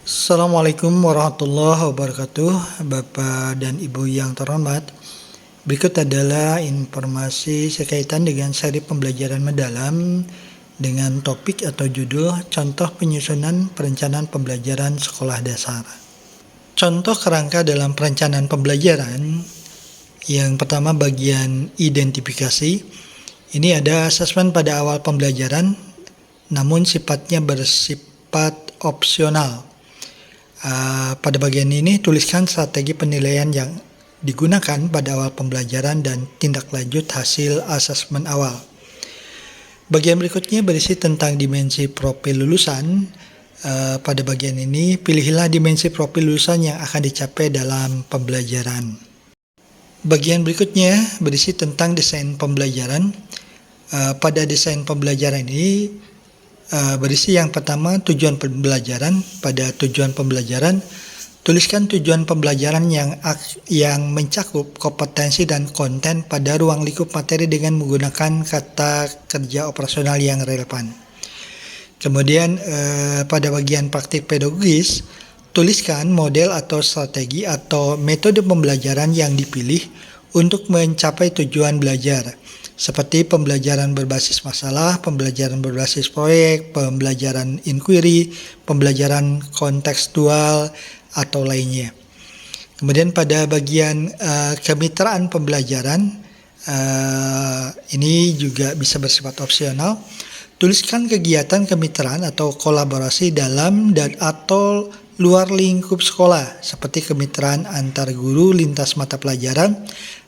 Assalamualaikum warahmatullahi wabarakatuh, Bapak dan Ibu yang terhormat. Berikut adalah informasi sekaitan dengan seri pembelajaran mendalam dengan topik atau judul Contoh Penyusunan Perencanaan Pembelajaran Sekolah Dasar. Contoh kerangka dalam perencanaan pembelajaran. Yang pertama bagian identifikasi. Ini ada asesmen pada awal pembelajaran, namun sifatnya bersifat opsional. Pada bagian ini tuliskan strategi penilaian yang digunakan pada awal pembelajaran dan tindak lanjut hasil asesmen awal. Bagian berikutnya berisi tentang dimensi profil lulusan. Pada bagian ini pilihlah dimensi profil lulusan yang akan dicapai dalam pembelajaran. Bagian berikutnya berisi tentang desain pembelajaran. Pada desain pembelajaran ini berisi yang pertama tujuan pembelajaran. Pada tujuan pembelajaran, tuliskan tujuan pembelajaran yang mencakup kompetensi dan konten pada ruang lingkup materi dengan menggunakan kata kerja operasional yang relevan. Kemudian pada bagian praktik pedagogis, tuliskan model atau strategi atau metode pembelajaran yang dipilih untuk mencapai tujuan belajar, seperti pembelajaran berbasis masalah, pembelajaran berbasis proyek, pembelajaran inquiry, pembelajaran kontekstual, atau lainnya. Kemudian pada bagian kemitraan pembelajaran, ini juga bisa bersifat opsional. Tuliskan kegiatan kemitraan atau kolaborasi dalam dan atau luar lingkup sekolah, seperti kemitraan antar guru lintas mata pelajaran,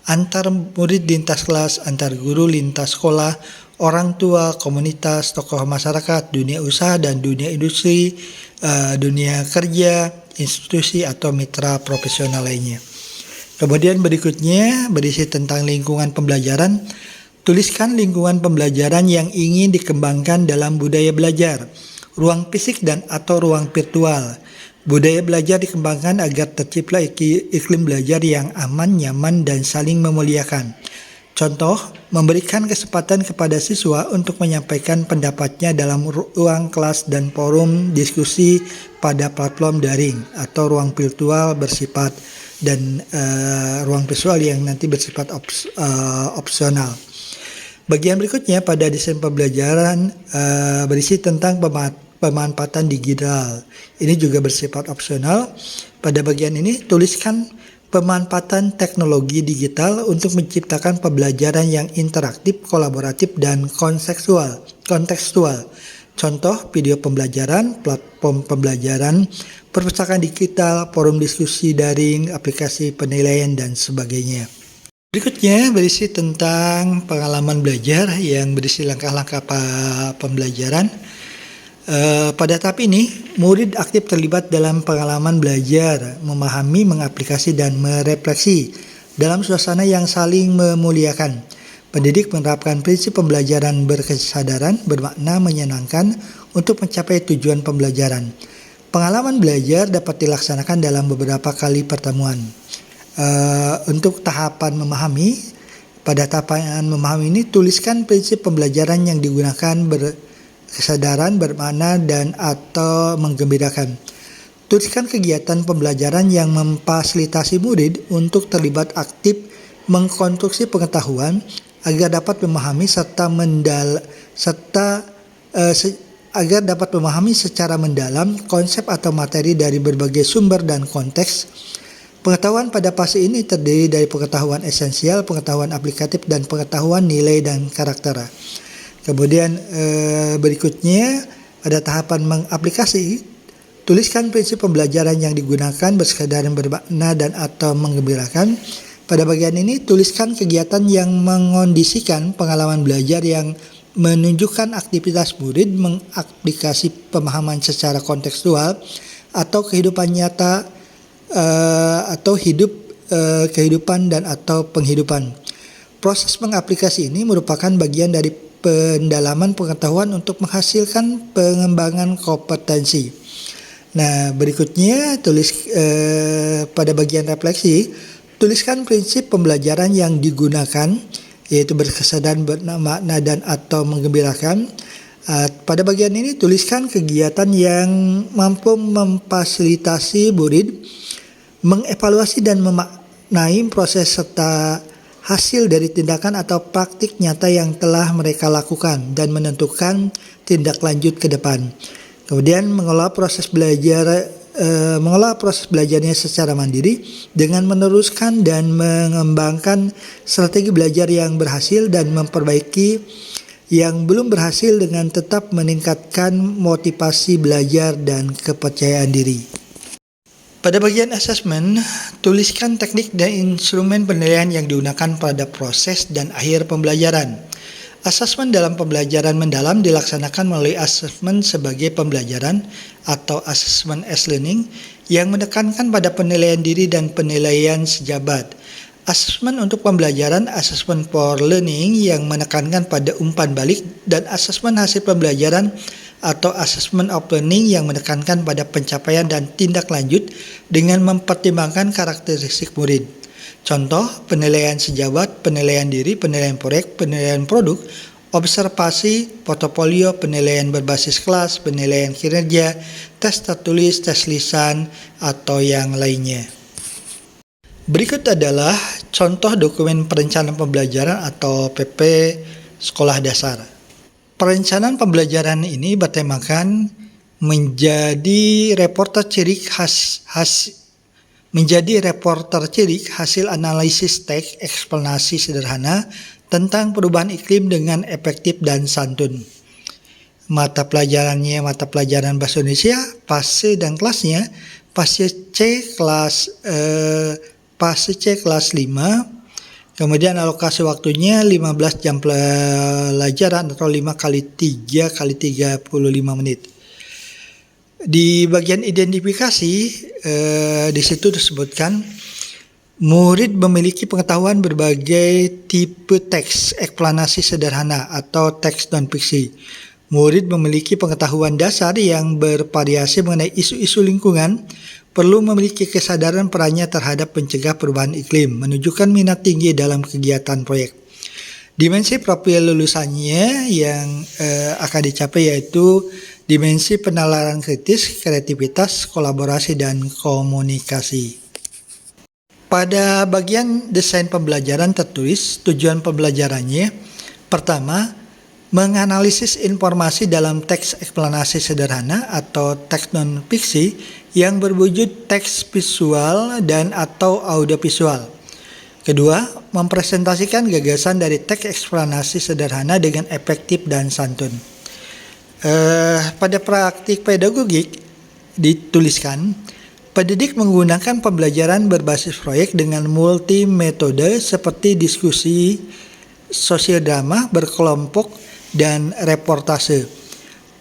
antar murid lintas kelas, antar guru lintas sekolah, orang tua, komunitas, tokoh masyarakat, dunia usaha dan dunia industri, dunia kerja, institusi atau mitra profesional lainnya. Kemudian berikutnya berisi tentang lingkungan pembelajaran. Tuliskan lingkungan pembelajaran yang ingin dikembangkan dalam budaya belajar, ruang fisik dan atau ruang virtual. Budaya belajar dikembangkan agar tercipta iklim belajar yang aman, nyaman, dan saling memuliakan. Contoh, memberikan kesempatan kepada siswa untuk menyampaikan pendapatnya dalam ruang kelas dan forum diskusi pada platform daring atau ruang virtual bersifat dan ruang visual yang nanti bersifat opsional. Bagian berikutnya pada desain pembelajaran berisi tentang pemanfaatan digital. Ini juga bersifat opsional. Pada bagian ini tuliskan pemanfaatan teknologi digital untuk menciptakan pembelajaran yang interaktif, kolaboratif, dan kontekstual. Contoh video pembelajaran, platform pembelajaran, perpustakaan digital, forum diskusi daring, aplikasi penilaian, dan sebagainya. Berikutnya berisi tentang pengalaman belajar yang berisi langkah-langkah pembelajaran. Pada tahap ini, murid aktif terlibat dalam pengalaman belajar, memahami, mengaplikasi, dan merefleksi dalam suasana yang saling memuliakan. Pendidik menerapkan prinsip pembelajaran berkesadaran, bermakna, menyenangkan untuk mencapai tujuan pembelajaran. Pengalaman belajar dapat dilaksanakan dalam beberapa kali pertemuan. Untuk tahapan memahami, pada tahapan memahami ini tuliskan prinsip pembelajaran yang digunakan kesadaran, bermakna, dan atau menggembirakan. Tuliskan kegiatan pembelajaran yang memfasilitasi murid untuk terlibat aktif mengkonstruksi pengetahuan agar dapat memahami agar dapat memahami secara mendalam konsep atau materi dari berbagai sumber dan konteks. Pengetahuan pada fase ini terdiri dari pengetahuan esensial, pengetahuan aplikatif, dan pengetahuan nilai dan karakter. Kemudian berikutnya pada tahapan mengaplikasi, tuliskan prinsip pembelajaran yang digunakan berkesadaran, bermakna, dan atau menggembirakan. Pada bagian ini tuliskan kegiatan yang mengondisikan pengalaman belajar yang menunjukkan aktivitas murid mengaplikasi pemahaman secara kontekstual atau kehidupan nyata atau kehidupan dan atau penghidupan. Proses mengaplikasi ini merupakan bagian dari pendalaman pengetahuan untuk menghasilkan pengembangan kompetensi. Nah, berikutnya pada bagian refleksi, tuliskan prinsip pembelajaran yang digunakan, yaitu berkesadaran, bermakna, dan atau menggembirakan. Pada bagian ini tuliskan kegiatan yang mampu memfasilitasi murid mengevaluasi dan memaknai proses serta hasil dari tindakan atau praktik nyata yang telah mereka lakukan dan menentukan tindak lanjut ke depan. Kemudian mengolah proses belajarnya secara mandiri dengan meneruskan dan mengembangkan strategi belajar yang berhasil dan memperbaiki yang belum berhasil dengan tetap meningkatkan motivasi belajar dan kepercayaan diri. Pada bagian asesmen, tuliskan teknik dan instrumen penilaian yang digunakan pada proses dan akhir pembelajaran. Asesmen dalam pembelajaran mendalam dilaksanakan melalui asesmen sebagai pembelajaran atau assessment as learning yang menekankan pada penilaian diri dan penilaian sejabat. Asesmen untuk pembelajaran, assessment for learning yang menekankan pada umpan balik, dan asesmen hasil pembelajaran atau assessment of learning yang menekankan pada pencapaian dan tindak lanjut dengan mempertimbangkan karakteristik murid. Contoh, penilaian sejabat, penilaian diri, penilaian proyek, penilaian produk, observasi, portofolio, penilaian berbasis kelas, penilaian kinerja, tes tertulis, tes lisan, atau yang lainnya. Berikut adalah contoh dokumen perencanaan pembelajaran atau PP Sekolah Dasar. Perencanaan pembelajaran ini bertemakan menjadi reporter cilik hasil analisis teks eksplanasi sederhana tentang perubahan iklim dengan efektif dan santun. Mata pelajarannya mata pelajaran Bahasa Indonesia, fase dan kelasnya, fase C kelas 5, kemudian alokasi waktunya 15 jam pelajaran atau 5 kali 3 kali 35 menit. Di bagian identifikasi, di situ disebutkan murid memiliki pengetahuan berbagai tipe teks eksplanasi sederhana atau teks non-fiksi. Murid memiliki pengetahuan dasar yang bervariasi mengenai isu-isu lingkungan, perlu memiliki kesadaran perannya terhadap pencegah perubahan iklim, menunjukkan minat tinggi dalam kegiatan proyek. Dimensi profil lulusannya yang akan dicapai yaitu dimensi penalaran kritis, kreativitas, kolaborasi, dan komunikasi. Pada bagian desain pembelajaran tertulis tujuan pembelajarannya. Pertama, menganalisis informasi dalam teks eksplanasi sederhana atau teks non-fiksi yang berwujud teks visual dan atau audiovisual. Kedua, mempresentasikan gagasan dari teks eksplanasi sederhana dengan efektif dan santun. Pada praktik pedagogik dituliskan, pendidik menggunakan pembelajaran berbasis proyek dengan multi metode seperti diskusi, sosiodrama, berkelompok, dan reportase.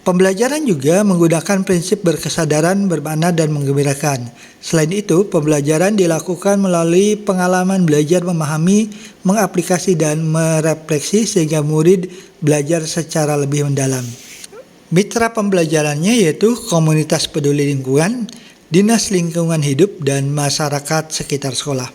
Pembelajaran juga menggunakan prinsip berkesadaran, bermakna, dan menggembirakan. Selain itu, pembelajaran dilakukan melalui pengalaman belajar memahami, mengaplikasi, dan merefleksi sehingga murid belajar secara lebih mendalam. Mitra pembelajarannya yaitu komunitas peduli lingkungan, dinas lingkungan hidup, dan masyarakat sekitar sekolah.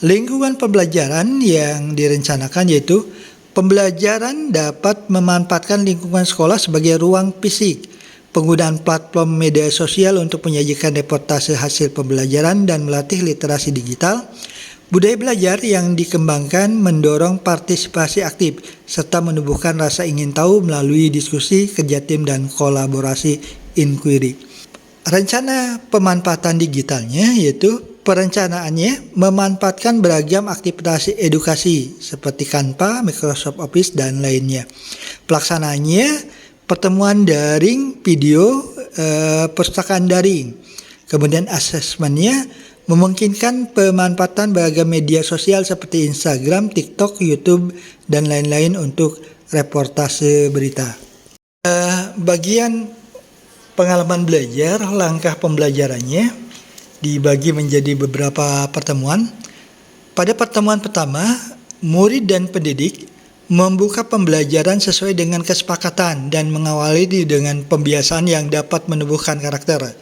Lingkungan pembelajaran yang direncanakan yaitu pembelajaran dapat memanfaatkan lingkungan sekolah sebagai ruang fisik, penggunaan platform media sosial untuk menyajikan reportase hasil pembelajaran dan melatih literasi digital, budaya belajar yang dikembangkan mendorong partisipasi aktif, serta menumbuhkan rasa ingin tahu melalui diskusi, kerja tim, dan kolaborasi inquiry. Rencana pemanfaatan digitalnya yaitu perencanaannya memanfaatkan beragam aktivitas edukasi seperti Canva, Microsoft Office, dan lainnya. Pelaksanaannya pertemuan daring, video, perpustakaan daring. Kemudian asesmennya memungkinkan pemanfaatan beragam media sosial seperti Instagram, TikTok, YouTube, dan lain-lain untuk reportase berita. Bagian pengalaman belajar, langkah pembelajarannya dibagi menjadi beberapa pertemuan. Pada pertemuan pertama, murid dan pendidik membuka pembelajaran sesuai dengan kesepakatan dan mengawali dengan pembiasaan yang dapat menumbuhkan karakter.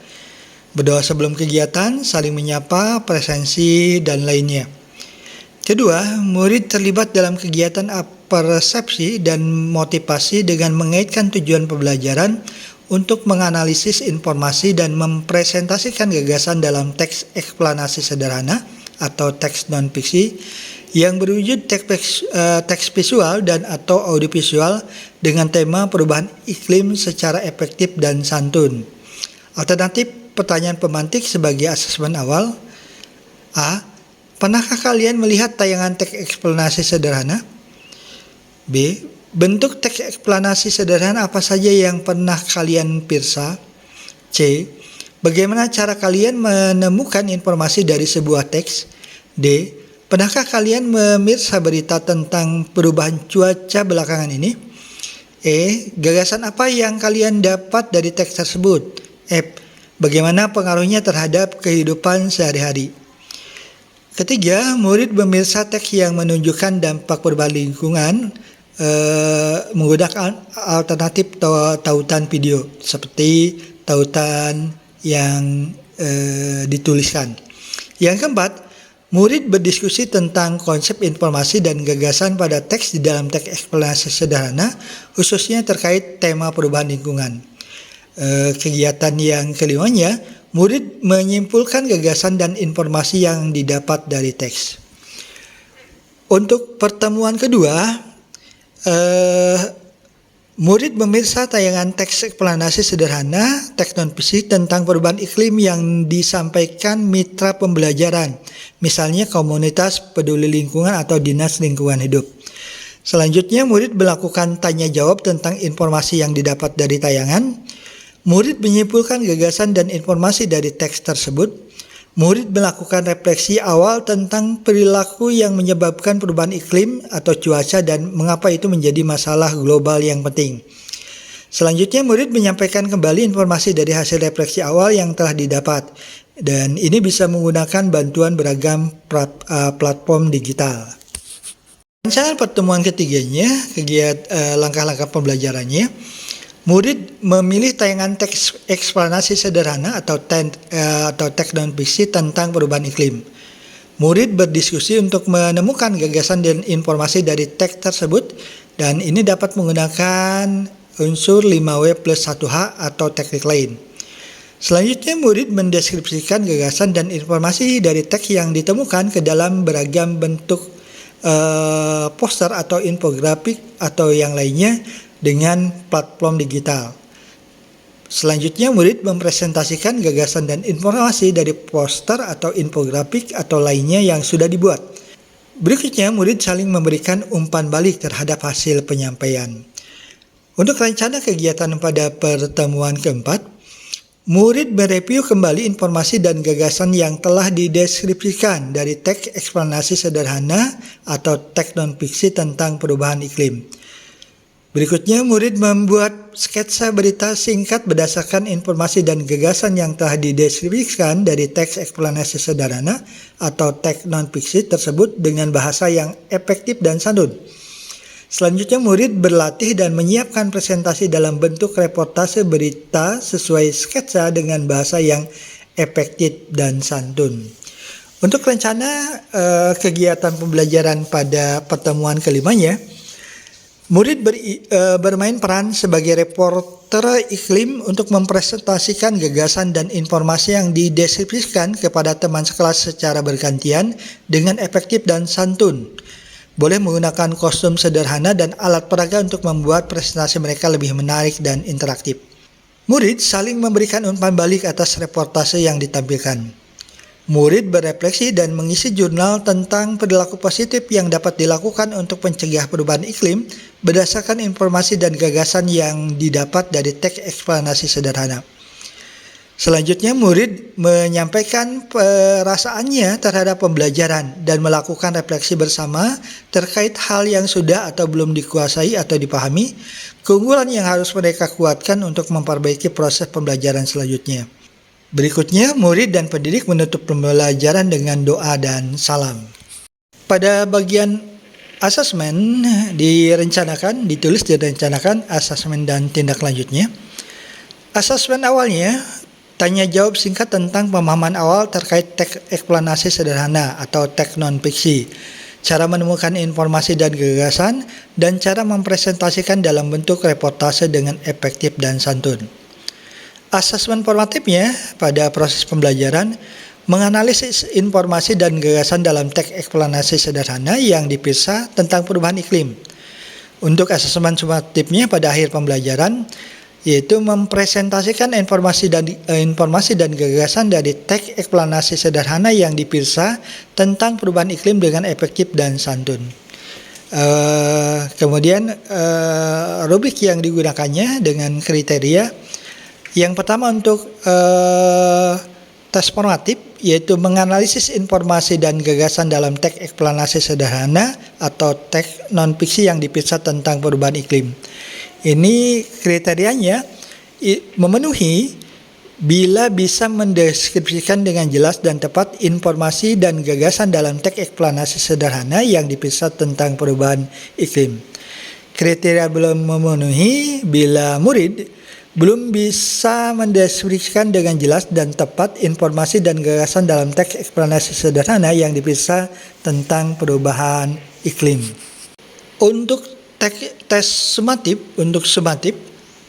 Berdoa sebelum kegiatan, saling menyapa, presensi, dan lainnya. Kedua, murid terlibat dalam kegiatan persepsi dan motivasi dengan mengaitkan tujuan pembelajaran untuk menganalisis informasi dan mempresentasikan gagasan dalam teks eksplanasi sederhana atau teks non-fiksi yang berwujud teks visual dan atau audiovisual dengan tema perubahan iklim secara efektif dan santun. Alternatif pertanyaan pemantik sebagai asesmen awal. A. Pernahkah kalian melihat tayangan teks eksplanasi sederhana? B. Bentuk teks eksplanasi sederhana apa saja yang pernah kalian pirsa? C. Bagaimana cara kalian menemukan informasi dari sebuah teks? D. Pernahkah kalian memirsa berita tentang perubahan cuaca belakangan ini? E. Gagasan apa yang kalian dapat dari teks tersebut? F. Bagaimana pengaruhnya terhadap kehidupan sehari-hari? Ketiga, murid memirsa teks yang menunjukkan dampak perubahan lingkungan menggunakan alternatif tautan video seperti tautan yang dituliskan. Yang keempat, murid berdiskusi tentang konsep informasi dan gagasan pada teks di dalam teks eksplanasi sederhana, khususnya terkait tema perubahan lingkungan. Kegiatan yang kelimanya, murid menyimpulkan gagasan dan informasi yang didapat dari teks. Untuk pertemuan kedua, murid memirsa tayangan teks eksplanasi sederhana, teks non-fiksi tentang perubahan iklim yang disampaikan mitra pembelajaran, misalnya komunitas peduli lingkungan atau dinas lingkungan hidup. Selanjutnya, murid melakukan tanya jawab tentang informasi yang didapat dari tayangan. Murid menyimpulkan gagasan dan informasi dari teks tersebut. Murid melakukan refleksi awal tentang perilaku yang menyebabkan perubahan iklim atau cuaca dan mengapa itu menjadi masalah global yang penting. Selanjutnya, murid menyampaikan kembali informasi dari hasil refleksi awal yang telah didapat. Dan ini bisa menggunakan bantuan beragam platform digital. Rencana pertemuan ketiganya, langkah-langkah pembelajarannya. Murid memilih tayangan teks eksplanasi sederhana atau teks non-fiksi tentang perubahan iklim. Murid berdiskusi untuk menemukan gagasan dan informasi dari teks tersebut, dan ini dapat menggunakan unsur 5W plus 1H atau teknik lain. Selanjutnya, murid mendeskripsikan gagasan dan informasi dari teks yang ditemukan ke dalam beragam bentuk poster atau infografik atau yang lainnya dengan platform digital. Selanjutnya, murid mempresentasikan gagasan dan informasi dari poster atau infografik atau lainnya yang sudah dibuat. Berikutnya, murid saling memberikan umpan balik terhadap hasil penyampaian. Untuk rencana kegiatan pada pertemuan keempat, murid mereview kembali informasi dan gagasan yang telah dideskripsikan dari teks eksplanasi sederhana atau teks non-fiksi tentang perubahan iklim. Berikutnya, murid membuat sketsa berita singkat berdasarkan informasi dan gagasan yang telah dideskripsikan dari teks eksplanasi sederhana atau teks non-fiksi tersebut dengan bahasa yang efektif dan santun. Selanjutnya, murid berlatih dan menyiapkan presentasi dalam bentuk reportase berita sesuai sketsa dengan bahasa yang efektif dan santun. Untuk rencana kegiatan pembelajaran pada pertemuan kelimanya, murid bermain peran sebagai reporter iklim untuk mempresentasikan gagasan dan informasi yang dideskripsikan kepada teman sekelas secara bergantian dengan efektif dan santun. Boleh menggunakan kostum sederhana dan alat peraga untuk membuat presentasi mereka lebih menarik dan interaktif. Murid saling memberikan umpan balik atas reportase yang ditampilkan. Murid berefleksi dan mengisi jurnal tentang perilaku positif yang dapat dilakukan untuk mencegah perubahan iklim berdasarkan informasi dan gagasan yang didapat dari teks eksplanasi sederhana. Selanjutnya, murid menyampaikan perasaannya terhadap pembelajaran dan melakukan refleksi bersama terkait hal yang sudah atau belum dikuasai atau dipahami, keunggulan yang harus mereka kuatkan untuk memperbaiki proses pembelajaran selanjutnya. Berikutnya, murid dan pendidik menutup pembelajaran dengan doa dan salam. Pada bagian asesmen ditulis direncanakan asesmen dan tindak lanjutnya. Asesmen awalnya, tanya jawab singkat tentang pemahaman awal terkait teks eksplanasi sederhana atau teks non-fiksi. cara menemukan informasi dan gagasan, dan cara mempresentasikan dalam bentuk reportase dengan efektif dan santun. Asesmen formatifnya pada proses pembelajaran menganalisis informasi dan gagasan dalam teks eksplanasi sederhana yang dipisah tentang perubahan iklim. Untuk asesmen sumatifnya pada akhir pembelajaran, yaitu mempresentasikan informasi dan gagasan dari teks eksplanasi sederhana yang dipisah tentang perubahan iklim dengan efektif dan santun. Kemudian rubrik yang digunakannya dengan kriteria. Yang pertama untuk tes formatif, yaitu menganalisis informasi dan gagasan dalam teks eksplanasi sederhana atau teks non-fiksi yang dipisah tentang perubahan iklim. Ini kriterianya memenuhi bila bisa mendeskripsikan dengan jelas dan tepat informasi dan gagasan dalam teks eksplanasi sederhana yang dipisah tentang perubahan iklim. Kriteria belum memenuhi bila murid belum bisa mendeskripsikan dengan jelas dan tepat informasi dan gagasan dalam teks eksplanasi sederhana yang dipisah tentang perubahan iklim. Untuk tes sumatif,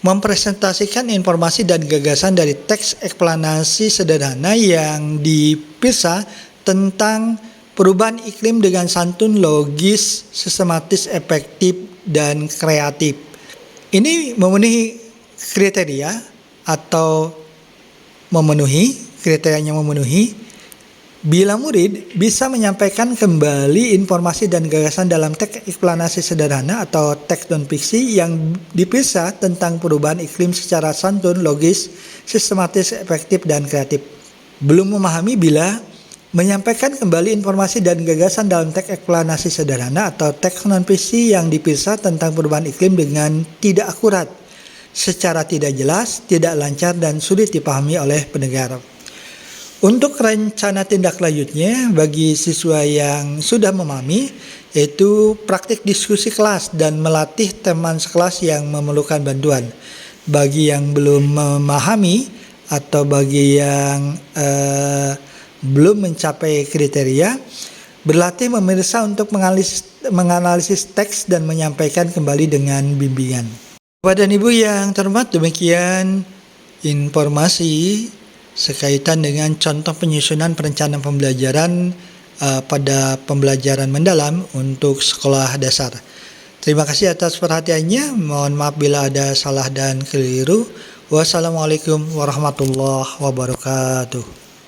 mempresentasikan informasi dan gagasan dari teks eksplanasi sederhana yang dipisah tentang perubahan iklim dengan santun, logis, sistematis, efektif, dan kreatif. Ini memenuhi kriteria atau kriterianya memenuhi bila murid bisa menyampaikan kembali informasi dan gagasan dalam teks eksplanasi sederhana atau teks non-fiksi yang dipisah tentang perubahan iklim secara santun, logis, sistematis, efektif, dan kreatif. Belum memahami bila menyampaikan kembali informasi dan gagasan dalam teks eksplanasi sederhana atau teks non-fiksi yang dipisah tentang perubahan iklim dengan tidak akurat, secara tidak jelas, tidak lancar, dan sulit dipahami oleh pendengar. Untuk rencana tindak lanjutnya bagi siswa yang sudah memahami, yaitu praktik diskusi kelas dan melatih teman sekelas yang memerlukan bantuan. Bagi yang belum memahami atau bagi yang belum mencapai kriteria, berlatih memeriksa untuk menganalisis teks dan menyampaikan kembali dengan bimbingan. Bapak dan Ibu yang terhormat, demikian informasi sekaitan dengan contoh penyusunan perencanaan pembelajaran pada pembelajaran mendalam untuk sekolah dasar. Terima kasih atas perhatiannya. Mohon maaf bila ada salah dan keliru. Wassalamualaikum warahmatullahi wabarakatuh.